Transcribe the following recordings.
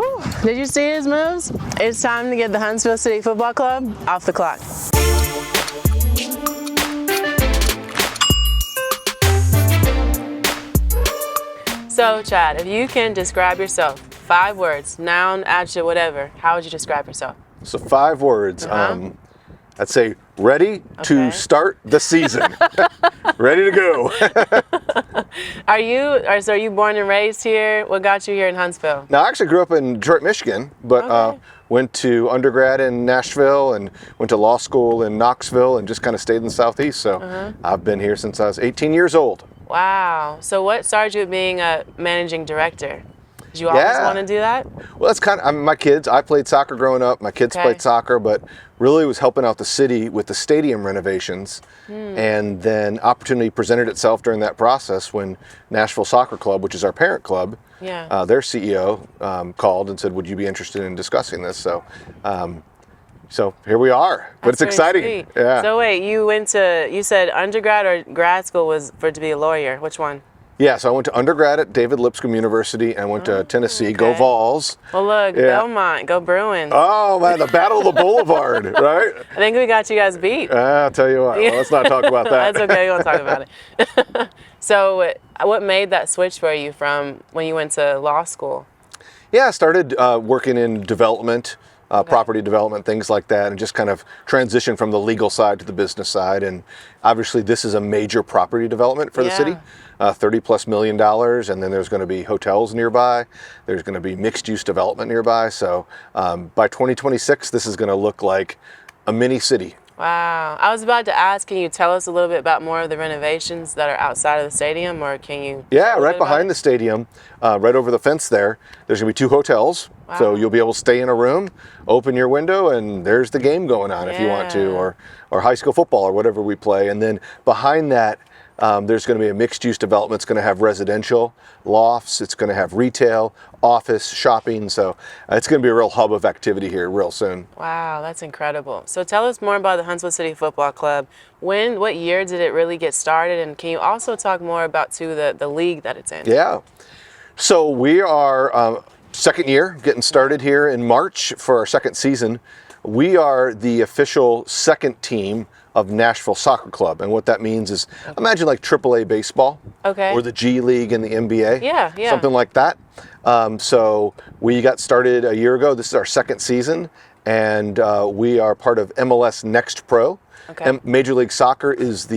Whew. Did you see his moves? It's time to get the Huntsville City Football Club off the clock. So, Chad, if you can describe yourself, 5 words, noun, adjective, whatever, how would you describe yourself? So 5 words. I'd say ready to start the season. Ready to go. Are you born and raised here? What got you here in Huntsville? Now, I actually grew up in Detroit, Michigan, but went to undergrad in Nashville and went to law school in Knoxville and just kind of stayed in the Southeast. So I've been here since I was 18 years old. Wow. So what started you being a managing director? Did you always want to do that? Well, that's kind of, my kids, I played soccer growing up. My kids played soccer, but really was helping out the city with the stadium renovations. And then opportunity presented itself during that process when Nashville Soccer Club, which is our parent club, their CEO called and said, would you be interested in discussing this? So, so here we are, but it's exciting. Sweet. Yeah. So wait, you said undergrad or grad school was to be a lawyer. Which one? Yeah, so I went to undergrad at David Lipscomb University and went to Tennessee. Go Vols. Well, look, Belmont, go Bruins. Oh, man, the Battle of the Boulevard, right? I think we got you guys beat. I'll tell you what, well, let's not talk about that. That's okay, you won't talk about it. So what made that switch for you from when you went to law school? Yeah, I started working in development, property development, things like that, and just kind of transition from the legal side to the business side. And obviously this is a major property development for the city, $30+ million, and then there's going to be hotels nearby. There's going to be mixed use development nearby. So by 2026, this is going to look like a mini city. Wow. I was about to ask, can you tell us a little bit about more of the renovations that are outside of the stadium, or can you? Yeah, right behind the stadium, right over the fence there, there's going to be 2 hotels. Wow. So you'll be able to stay in a room, open your window, and there's the game going on if you want to, or high school football or whatever we play. And then behind that, there's going to be a mixed-use development. It's going to have residential, lofts. It's going to have retail, office, shopping. So it's going to be a real hub of activity here real soon. Wow, that's incredible. So tell us more about the Huntsville City Football Club. What year did it really get started? And can you also talk more about, too, the league that it's in? Yeah. So we are second year, getting started here in March for our second season. We are the official second team of Nashville Soccer Club, and what that means is imagine like AAA baseball, or the G League and the NBA, something like that. So we got started a year ago. This is our second season, and we are part of MLS Next Pro. And Major League Soccer is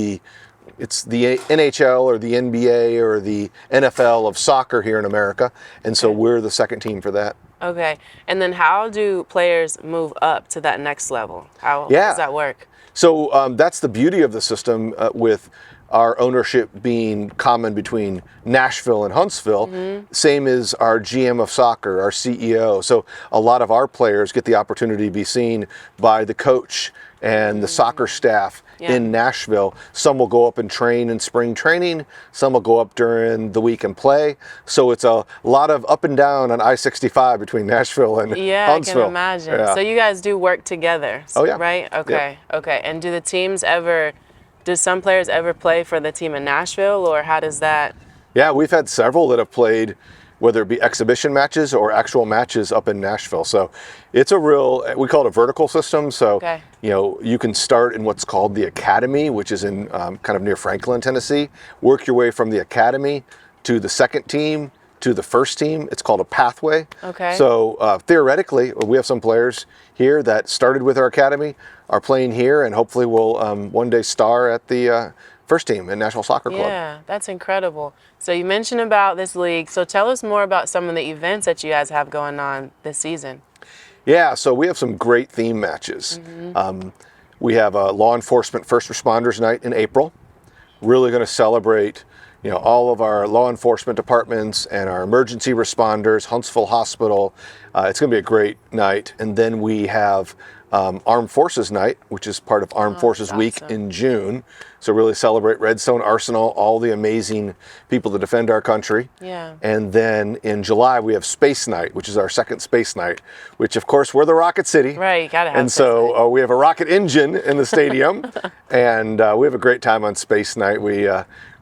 it's the NHL or the NBA or the NFL of soccer here in America, and so we're the second team for that. Okay, and then how do players move up to that next level? How does that work? So that's the beauty of the system with our ownership being common between Nashville and Huntsville, same as our GM of soccer, our CEO. So a lot of our players get the opportunity to be seen by the coach and the soccer staff in Nashville. Some will go up and train in spring training. Some will go up during the week and play. So it's a lot of up and down on I-65 between Nashville and Huntsville. I can imagine. So you guys do work together, right? Okay, okay. And do some players ever play for the team in Nashville, or how does that? Yeah, we've had several that have played, whether it be exhibition matches or actual matches up in Nashville. So it's a real, we call it a vertical system. So, you know, you can start in what's called the academy, which is in kind of near Franklin, Tennessee, work your way from the academy to the second team, to the first team. It's called a pathway. So theoretically, we have some players here that started with our academy, are playing here, and hopefully will one day star at the first team in Nashville Soccer Club. Yeah, that's incredible. So you mentioned about this league. So tell us more about some of the events that you guys have going on this season. Yeah, so we have some great theme matches. We have a law enforcement first responders night in April. Really going to celebrate, you know, all of our law enforcement departments and our emergency responders, Huntsville Hospital. It's going to be a great night. And then we have Armed Forces Night, which is part of Armed Forces Week in June. So really celebrate Redstone Arsenal, all the amazing people that defend our country. And then in July, we have Space Night, which is our second space night, which of course, we're the Rocket City. Right, you gotta have And so we have a rocket engine in the stadium, and we have a great time on Space Night. We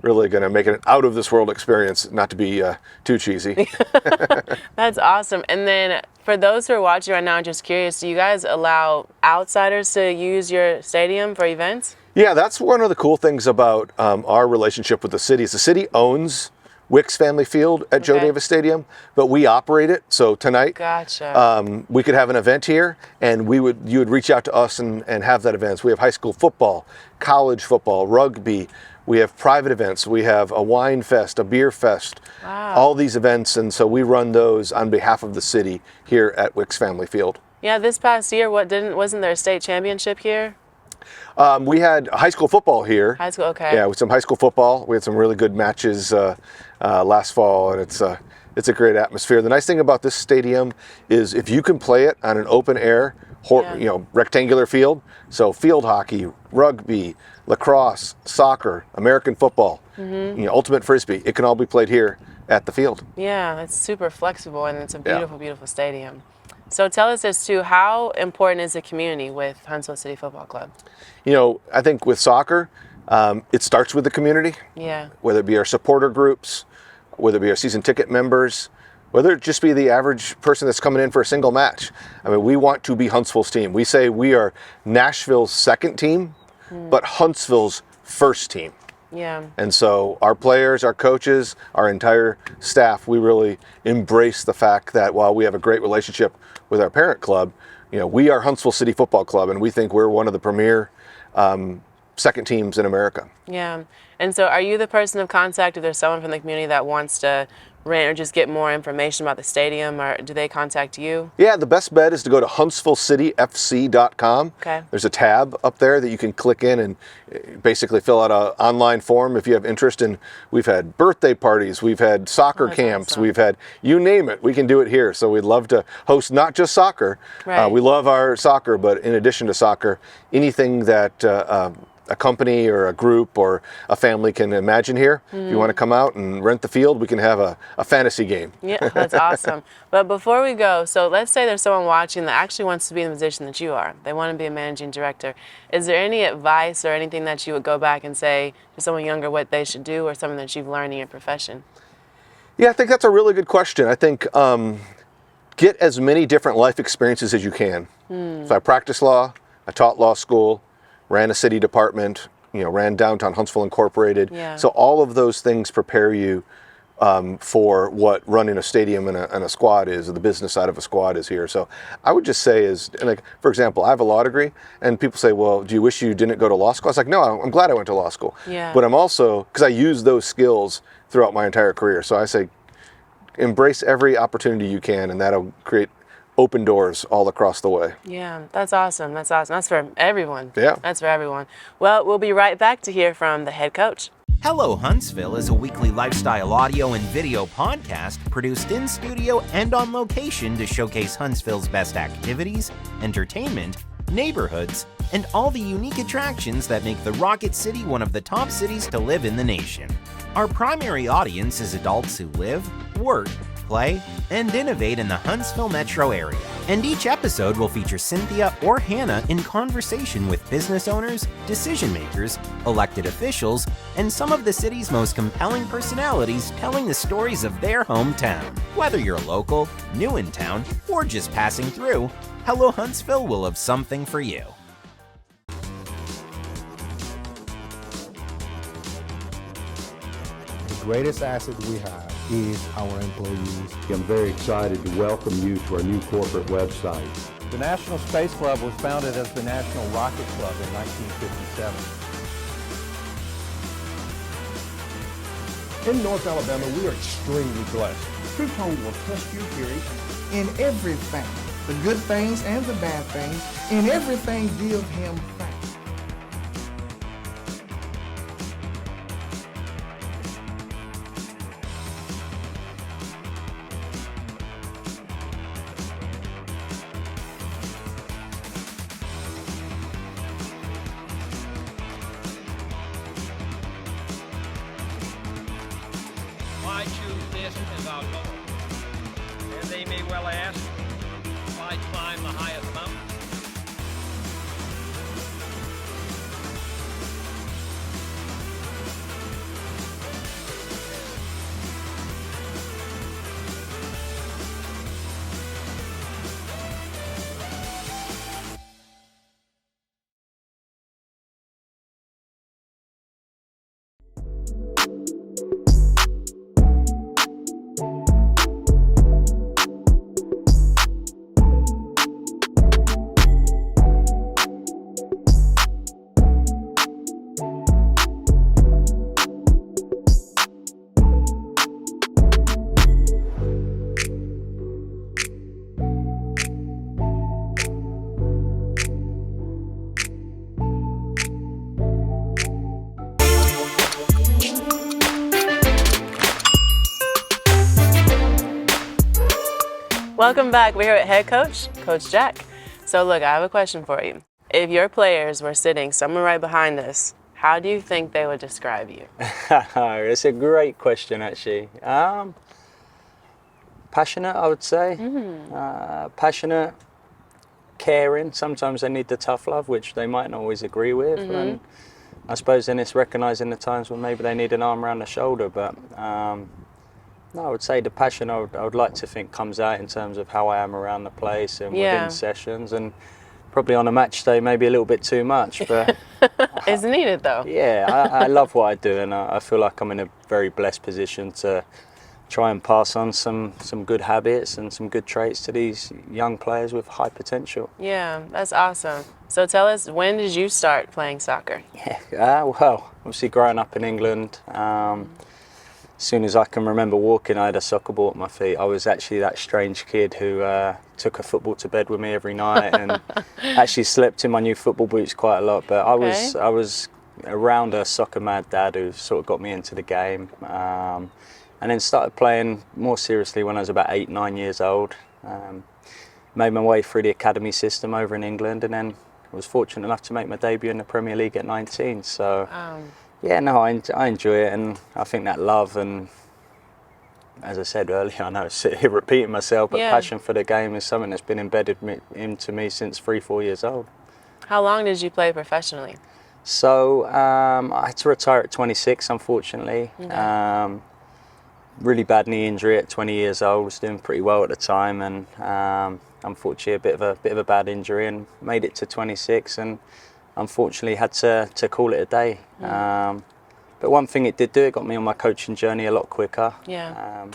really going to make it an out-of-this-world experience, not to be too cheesy. That's awesome. And then For those who are watching right now, I'm just curious, do you guys allow outsiders to use your stadium for events? Yeah, that's one of the cool things about our relationship with the city. Is the city owns Wicks Family Field at Joe Davis Stadium, but we operate it. So tonight, we could have an event here, and you would reach out to us and have that event. So we have high school football, college football, rugby. We have private events. We have a wine fest, a beer fest, all these events, and so we run those on behalf of the city here at Wicks Family Field. Yeah, this past year, wasn't there a state championship here? We had high school football here. High school, okay. Yeah, with some high school football. We had some really good matches last fall, and it's a great atmosphere. The nice thing about this stadium is if you can play it on an open air, rectangular field, so field hockey, rugby, lacrosse, soccer, American football, ultimate frisbee, it can all be played here at the field. Yeah, it's super flexible, and it's a beautiful, beautiful stadium. So tell us as to how important is the community with Huntsville City Football Club? I think with soccer, it starts with the community. Yeah. Whether it be our supporter groups, whether it be our season ticket members, whether it just be the average person that's coming in for a single match. I mean, we want to be Huntsville's team. We say we are Nashville's second team, but Huntsville's first team. Yeah. And so our players, our coaches, our entire staff, we really embrace the fact that while we have a great relationship with our parent club, we are Huntsville City Football Club, and we think we're one of the premier second teams in America. Yeah. And so are you the person of contact if there's someone from the community that wants to rent or just get more information about the stadium, or do they contact you? Yeah, the best bet is to go to HuntsvilleCityFC.com. Okay. There's a tab up there that you can click in and basically fill out an online form if you have interest in. We've had birthday parties, we've had soccer camps, we've had, you name it, we can do it here. So we'd love to host not just soccer. Right. We love our soccer, but in addition to soccer, anything that a company or a group or a family can imagine here. If you want to come out and rent the field, we can have a fantasy game. Yeah, that's awesome. But before we go, so let's say there's someone watching that actually wants to be in the position that you are. They want to be a managing director. Is there any advice or anything that you would go back and say to someone younger what they should do, or something that you've learned in your profession? Yeah, I think that's a really good question. I think get as many different life experiences as you can. So I practiced law, I taught law school, ran a city department, ran Downtown Huntsville Incorporated. Yeah. So all of those things prepare you for what running a stadium and a squad is, or the business side of a squad is here. So I would just say for example, I have a law degree, and people say, well, do you wish you didn't go to law school? I was like, no, I'm glad I went to law school. Yeah. But I'm also, because I use those skills throughout my entire career. So I say, embrace every opportunity you can, and that'll create open doors all across the way. Yeah, that's awesome. That's awesome. That's for everyone. Yeah. That's for everyone. Well, we'll be right back to hear from the head coach. Hello Huntsville is a weekly lifestyle audio and video podcast produced in studio and on location to showcase Huntsville's best activities, entertainment, neighborhoods, and all the unique attractions that make the Rocket City one of the top cities to live in the nation. Our primary audience is adults who live, work, play, and innovate in the Huntsville metro area. And each episode will feature Cynthia or Hannah in conversation with business owners, decision makers, elected officials, and some of the city's most compelling personalities telling the stories of their hometown. Whether you're local, new in town, or just passing through, Hello Huntsville will have something for you. The greatest asset we have is our employees. I'm very excited to welcome you to our new corporate website. The National Space Club was founded as the National Rocket Club in 1957. In North Alabama, we are extremely blessed. Truth Home will test your theory in everything, the good things and the bad things. In everything, give him thanks. Why choose this as our goal? And they may well ask, why climb the highest mountain? Welcome back. We're here with head coach, Coach Jack. So look, I have a question for you. If your players were sitting somewhere right behind us, how do you think they would describe you? It's a great question, actually. Passionate, I would say. Passionate, caring. Sometimes they need the tough love, which they might not always agree with. And I suppose then it's recognising the times when maybe they need an arm around the shoulder. But no, I would say the passion I would like to think comes out in terms of how I am around the place and within sessions, and probably on a match day maybe a little bit too much. But It's needed though. yeah, I love what I do, and I feel like I'm in a very blessed position to try and pass on some good habits and some good traits to these young players with high potential. Yeah, that's awesome. So tell us, when did you start playing soccer? Well, obviously growing up in England, as soon as I can remember walking, I had a soccer ball at my feet. I was actually that strange kid who took a football to bed with me every night and actually slept in my new football boots quite a lot. But I was around a soccer mad dad who sort of got me into the game. And then started playing more seriously when I was about 8, 9 years old. Made my way through the academy system over in England, and then was fortunate enough to make my debut in the Premier League at 19. So yeah, no, I enjoy it, and I think that love and, as I said earlier, I know I'm here repeating myself, but passion for the game is something that's been embedded into me since 3, 4 years old. How long did you play professionally? So I had to retire at 26, unfortunately. Okay. Really bad knee injury at 20 years old. Was doing pretty well at the time, and unfortunately a bit of a bad injury, and made it to 26, and unfortunately had to call it a day. But one thing it did do, it got me on my coaching journey a lot quicker. Yeah.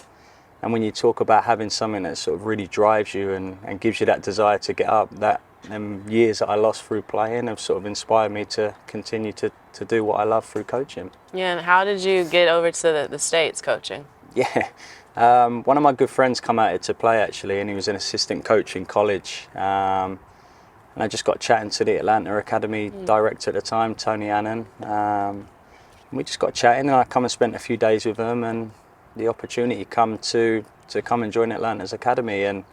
And when you talk about having something that sort of really drives you and gives you that desire to get up, that them years that I lost through playing have sort of inspired me to continue to do what I love through coaching. Yeah, and how did you get over to the States coaching? Yeah, one of my good friends come out here to play actually, and he was an assistant coach in college. And I just got chatting to the Atlanta Academy director at the time, Tony Annan. We just got chatting, and I come and spent a few days with him, and the opportunity come to come and join Atlanta's academy. And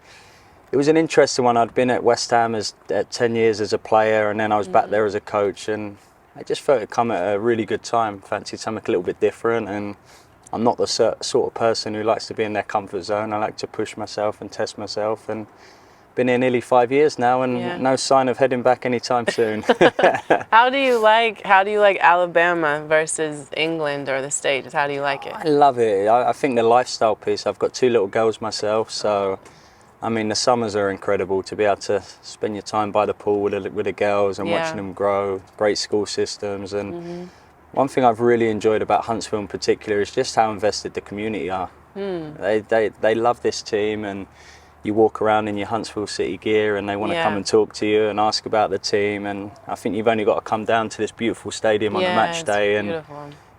it was an interesting one. I'd been at West Ham at 10 years as a player, and then I was back there as a coach, and I just felt it come at a really good time. Fancied something a little bit different, and I'm not the sort of person who likes to be in their comfort zone. I like to push myself and test myself, and been here nearly 5 years now, and no sign of heading back anytime soon. How do you like Alabama versus England or the States? How do you like it? I love it. I think the lifestyle piece. I've got 2 little girls myself, so I mean the summers are incredible to be able to spend your time by the pool with the girls and watching them grow. Great school systems, and one thing I've really enjoyed about Huntsville in particular is just how invested the community are. They love this team, and you walk around in your Huntsville City gear and they want to come and talk to you and ask about the team. And I think you've only got to come down to this beautiful stadium on a match day, and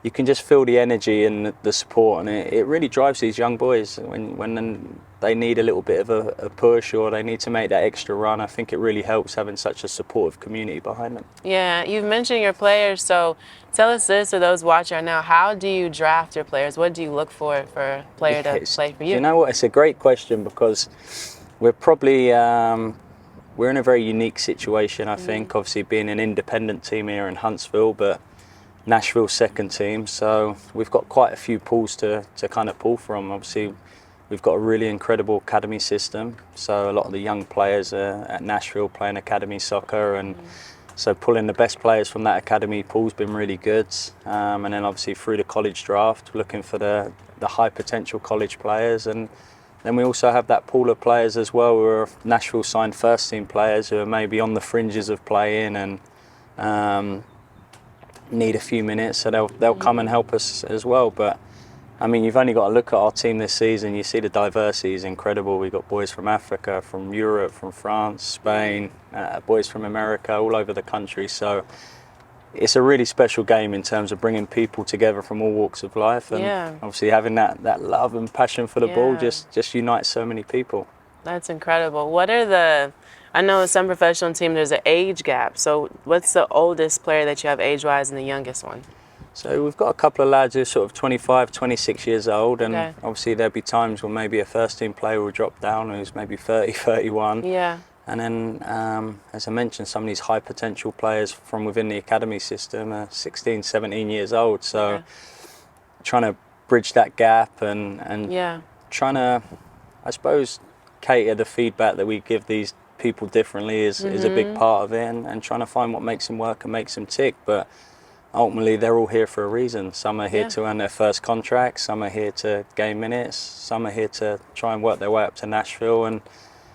you can just feel the energy and the support, and it really drives these young boys when they need a little bit of a push or they need to make that extra run. I think it really helps having such a supportive community behind them. Yeah, you've mentioned your players, so tell us this, or those watching now, how do you draft your players? What do you look for a player to play for you? You know what, it's a great question, because we're probably we're in a very unique situation, I think, obviously being an independent team here in Huntsville, but Nashville's second team, so we've got quite a few pools to kind of pull from. Obviously we've got a really incredible academy system, so a lot of the young players at Nashville playing academy soccer, and so pulling the best players from that academy pool's been really good. And then obviously through the college draft, looking for the high potential college players, and then we also have that pool of players as well who are Nashville signed first team players who are maybe on the fringes of playing and need a few minutes, so they'll come and help us as well. But I mean, you've only got to look at our team this season. You see the diversity is incredible. We've got boys from Africa, from Europe, from France, Spain, boys from America, all over the country. So it's a really special game in terms of bringing people together from all walks of life, and obviously having that love and passion for the ball just unites so many people. That's incredible. What are I know some professional teams there's an age gap, so what's the oldest player that you have age-wise and the youngest one? So we've got a couple of lads who are sort of 25, 26 years old, and Okay. obviously there'll be times when maybe a first team player will drop down who's maybe 30, 31. Yeah. And then, as I mentioned, some of these high potential players from within the academy system are 16, 17 years old. So Okay. trying to bridge that gap and Yeah. trying to, I suppose, cater the feedback that we give these people differently is a big part of it, and trying to find what makes them work and makes them tick. But ultimately, they're all here for a reason. Some are here Yeah. to earn their first contract, some are here to gain minutes, some are here to try and work their way up to Nashville, and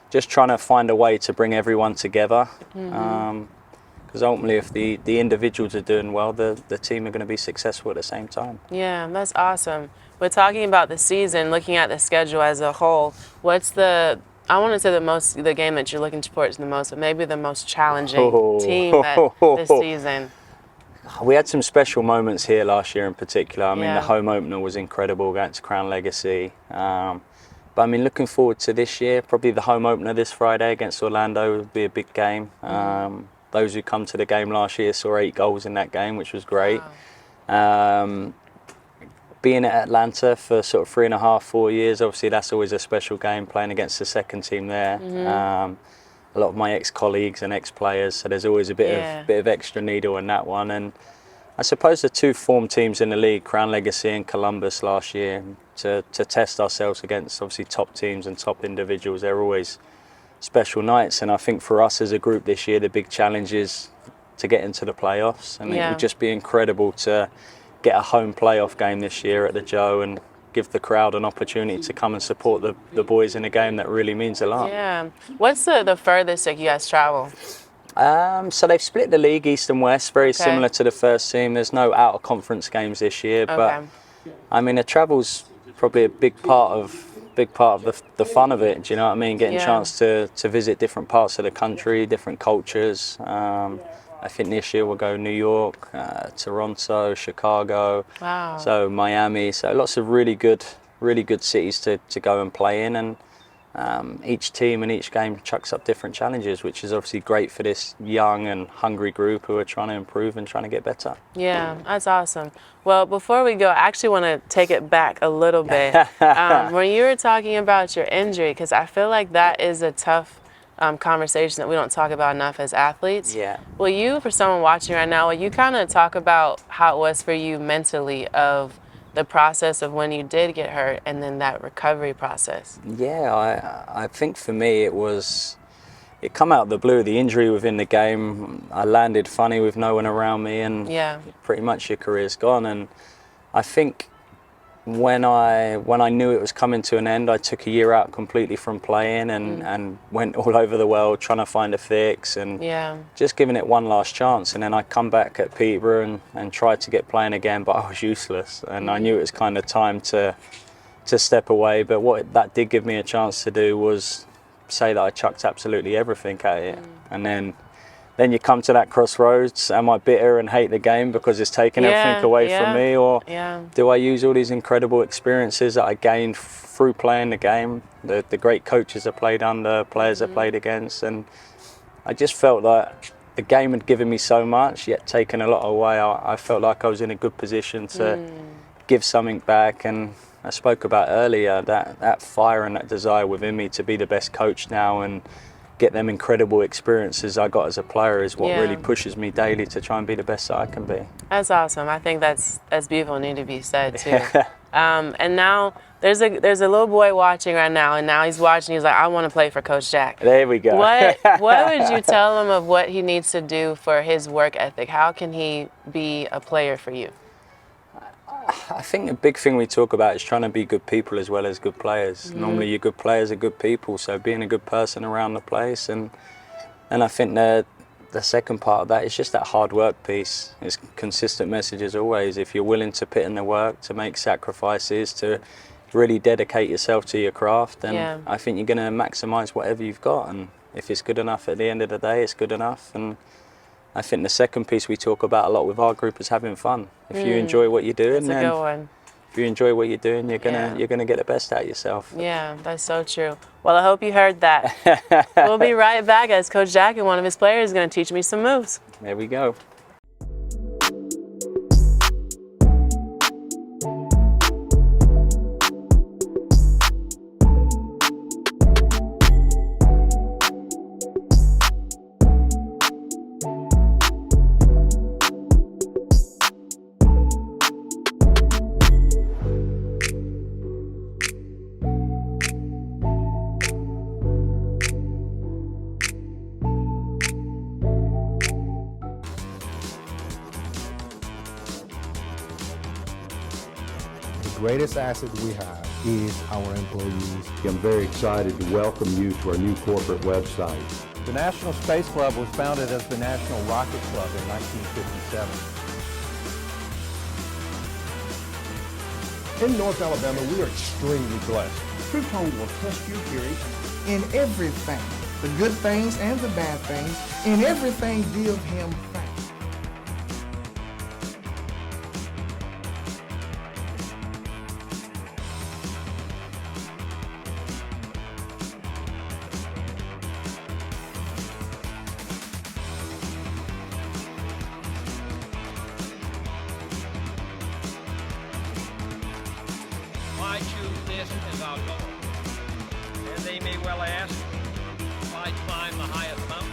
just trying to find a way to bring everyone together. Because ultimately, if the individuals are doing well, the team are going to be successful at the same time. Yeah, that's awesome. But talking about the season, looking at the schedule as a whole, what's I want to say the game that you're looking towards the most, but maybe the most challenging team this season? We had some special moments here last year in particular. I mean, Yeah. the home opener was incredible against Crown Legacy. But I mean, looking forward to this year, probably the home opener this Friday against Orlando would be a big game. Those who come to the game last year saw 8 goals in that game, which was great. Being at Atlanta for sort of 3.5, 4 years, obviously that's always a special game, playing against the second team there. A lot of my ex-colleagues and ex-players, so there's always a bit of extra needle in that one. And I suppose the 2 form teams in the league, Crown Legacy and Columbus last year, to test ourselves against obviously top teams and top individuals, they're always special nights. And I think for us as a group this year, the big challenge is to get into the playoffs. And it would just be incredible to get a home playoff game this year at the Joe and give the crowd an opportunity to come and support the boys in a game that really means a lot. Yeah. What's the furthest that you guys travel? So they've split the league east and west, very similar to the first team. There's no out of conference games this year, but I mean the travel's probably a big part of the fun of it. Do you know what I mean? Getting a chance to visit different parts of the country, different cultures. I think this year we'll go New York, Toronto, Chicago, so Miami. So lots of really good cities to go and play in, and each team and each game chucks up different challenges, which is obviously great for this young and hungry group who are trying to improve and trying to get better. Yeah, that's awesome. Well, before we go, I actually want to take it back a little bit. When you were talking about your injury, because I feel like that is a tough conversation that we don't talk about enough as athletes. Yeah. Will you, for someone watching right now, will you kind of talk about how it was for you mentally of the process of when you did get hurt and then that recovery process? Yeah, I think for me it come out of the blue, the injury within the game. I landed funny with no one around me, and pretty much your career's gone. And I think when I knew it was coming to an end, I took a year out completely from playing and went all over the world trying to find a fix and just giving it one last chance. And then I come back at Peterborough and tried to get playing again, but I was useless. And I knew it was kind of time to step away. But what that did give me a chance to do was say that I chucked absolutely everything at it. And then you come to that crossroads. Am I bitter and hate the game because it's taken everything away from me? Or do I use all these incredible experiences that I gained through playing the game, the great coaches I played under, players I played against? And I just felt that the game had given me so much, yet taken a lot away. I felt like I was in a good position to give something back. And I spoke about earlier, that fire and that desire within me to be the best coach now and get them incredible experiences I got as a player is what really pushes me daily to try and be the best that I can be. That's awesome. I think that's beautiful and need to be said too. And now there's a little boy watching right now, and now he's watching. He's like, I want to play for Coach Jack. There we go. What would you tell him of what he needs to do for his work ethic? How can he be a player for you? I think the big thing we talk about is trying to be good people as well as good players. Normally your good players are good people, so being a good person around the place. And I think the second part of that is just that hard work piece. It's consistent message as always. If you're willing to put in the work, to make sacrifices, to really dedicate yourself to your craft, then I think you're going to maximise whatever you've got. And if it's good enough at the end of the day, it's good enough. And I think the second piece we talk about a lot with our group is having fun. If you enjoy what you're doing, that's a good one. If you enjoy what you're doing, you're gonna get the best out of yourself. Yeah, that's so true. Well, I hope you heard that. We'll be right back as Coach Jack and one of his players is going to teach me some moves. There we go. greatest asset we have is our employees. I'm very excited to welcome you to our new corporate website. The National Space Club was founded as the National Rocket Club in 1957. In North Alabama, we are extremely blessed. Truth Home will test your theory in everything, the good things and the bad things, in everything give him thanks. Why choose this as our goal? And they may well ask, why climb the highest mountain?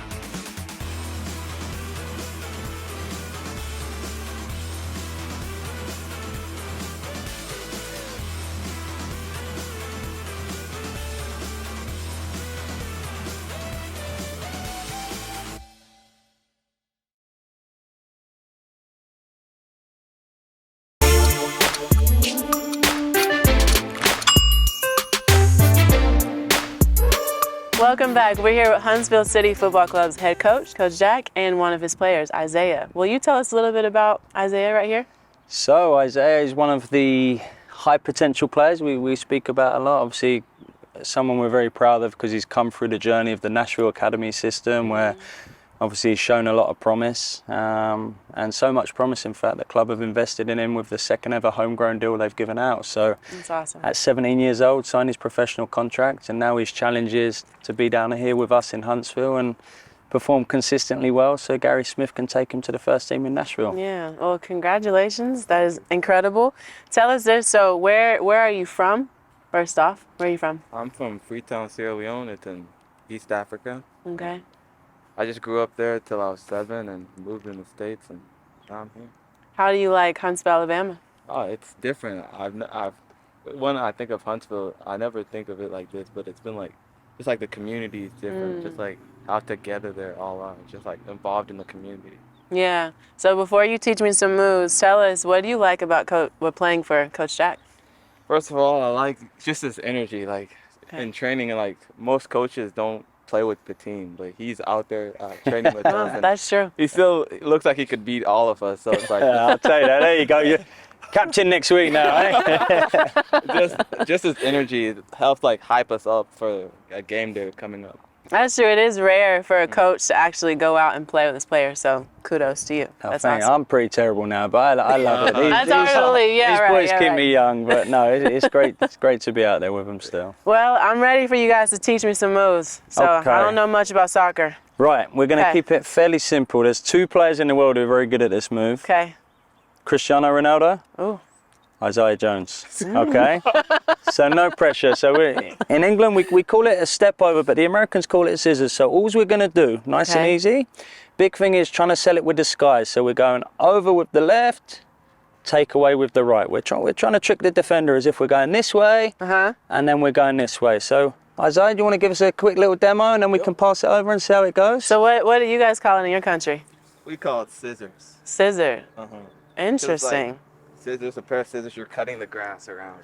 Welcome back. We're here with Huntsville City Football Club's head coach, Coach Jack, and one of his players, Isaiah. Will you tell us a little bit about Isaiah right here? So Isaiah is one of the high potential players we speak about a lot. Obviously, someone we're very proud of because he's come through the journey of the Nashville Academy system where obviously he's shown a lot of promise and so much promise, in fact, the club have invested in him with the second ever homegrown deal they've given out. So That's awesome. at 17 years old, signed his professional contract, and now his challenge is to be down here with us in Huntsville and perform consistently well so Gary Smith can take him to the first team in Nashville. Yeah, well, congratulations. That is incredible. Tell us this, so where are you from, first off? Where are you from? I'm from Freetown, Sierra Leone. It's in East Africa. Okay. I just grew up there till I was 7 and moved in the States and now I'm here. How do you like Huntsville, Alabama? Oh, it's different. When I think of Huntsville, I never think of it like this, but it's been like, just like the community is different, just like how together they're all are, just like involved in the community. Yeah. So before you teach me some moves, tell us, what do you like about playing for Coach Jack? First of all, I like just his energy. Like in training, and like most coaches don't play with the team, but he's out there training with us. And that's true. He still looks like he could beat all of us. So it's like I'll tell you that. There you go. You're captain next week now, eh? just his energy helps like hype us up for a game day coming up. That's true. It is rare for a coach to actually go out and play with his players, so kudos to you. Oh, That's thank you. awesome. I'm pretty terrible now, but I love it. That's hard to believe. Yeah, these right. boys yeah, keep right. me young, but no, it's great. It's great to be out there with them still. Well, I'm ready for you guys to teach me some moves. So Okay. I don't know much about soccer. Right, we're going to keep it fairly simple. There's 2 players in the world who are very good at this move. Okay. Cristiano Ronaldo. Ooh. Isaiah Jones. Okay. So no pressure. So in England we call it a step over, but the Americans call it scissors. So all we're going to do, nice and easy. Big thing is trying to sell it with disguise. So we're going over with the left, take away with the right. We're trying to trick the defender as if we're going this way, and then we're going this way. So Isaiah, do you want to give us a quick little demo, and then we can pass it over and see how it goes? So what do you guys call it in your country? We call it scissors. Scissor. Interesting. Scissors, a pair of scissors, you're cutting the grass around,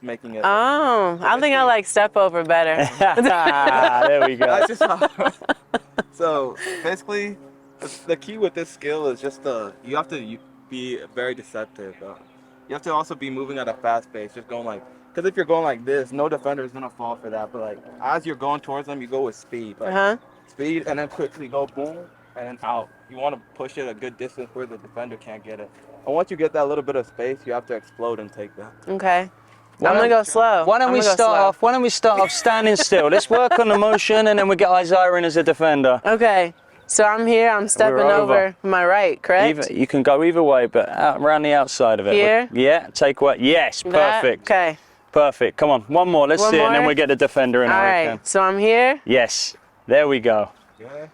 making it. Oh, I think I like step over better. There we go. That's just how. So basically, the key with this skill is just you have to be very deceptive. You have to also be moving at a fast pace, just going like, because if you're going like this, no defender is gonna fall for that. But like as you're going towards them, you go with speed, like speed, and then quickly go boom, and then out. You want to push it a good distance where the defender can't get it. And once you get that little bit of space, you have to explode and take that. Okay. I'm gonna go slow. Why don't we start off standing still? Let's work on the motion, and then we get Isaiah in as a defender. Okay. So I'm here. I'm stepping over my right, correct? You can go either way, but around the outside of it. Here? Yeah. Take away. Yes. Perfect. Okay. Perfect. Come on. One more. Let's see it, and then more? we get the defender in. All right. So I'm here. Yes. There we go. Yeah.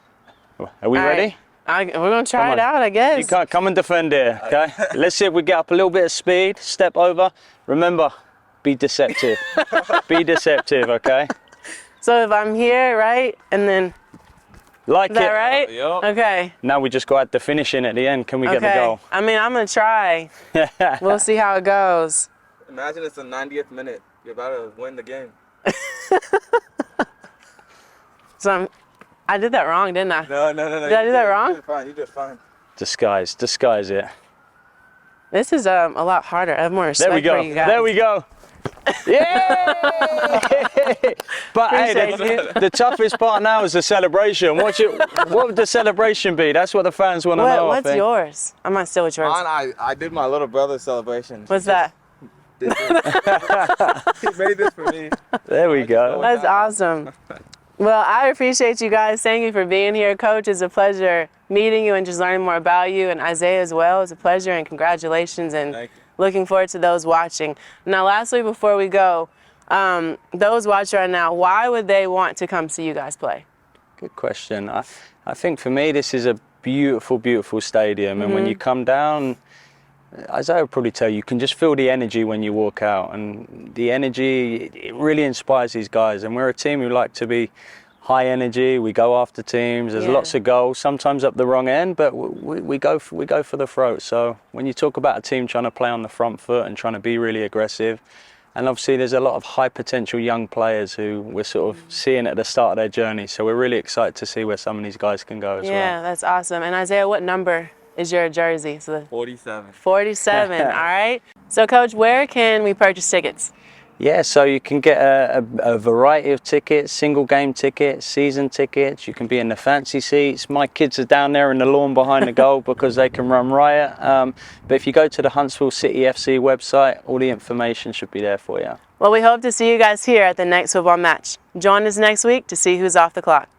Are we ready? We're gonna try it out, I guess. You can't come and defend here, okay? Let's see if we get up a little bit of speed, step over. Remember, be deceptive. Be deceptive, okay? So if I'm here, right, and then, Like is that it. right? Yep. Okay. Now we just got to add the finish in at the end. Can we get the goal? I mean, I'm gonna try. We'll see how it goes. Imagine it's the 90th minute. You're about to win the game. So I did that wrong, didn't I? No. Did I do that wrong? You did fine. You did fine. Disguise it. This is a lot harder. I have more respect There we go. for you guys. There we go. Yeah! But hey, the toughest part now is the celebration. What would the celebration be? That's what the fans want to know. What's yours? I'm not still with yours. I did my little brother's celebration. What's that? He made this for me. There we go. That's awesome. Well, I appreciate you guys. Thank you for being here. Coach, it's a pleasure meeting you and just learning more about you. And Isaiah as well. It's a pleasure and congratulations. And looking forward to those watching. Now, lastly, before we go, those watching right now, why would they want to come see you guys play? Good question. I think for me, this is a beautiful, beautiful stadium. And when you come down, as I would probably tell you, you can just feel the energy when you walk out. And the energy, it really inspires these guys. And we're a team who like to be high energy. We go after teams. There's lots of goals, sometimes up the wrong end, but we go for the throat. So when you talk about a team trying to play on the front foot and trying to be really aggressive, and obviously there's a lot of high potential young players who we're sort of seeing at the start of their journey. So we're really excited to see where some of these guys can go as well. Yeah, that's awesome. And Isaiah, what number is your jersey? So 47. 47, all right. So Coach, where can we purchase tickets? Yeah, so you can get a variety of tickets, single game tickets, season tickets. You can be in the fancy seats. My kids are down there in the lawn behind the goal because they can run riot. But if you go to the Huntsville City FC website, all the information should be there for you. Well, we hope to see you guys here at the next football match. Join us next week to see who's off the clock.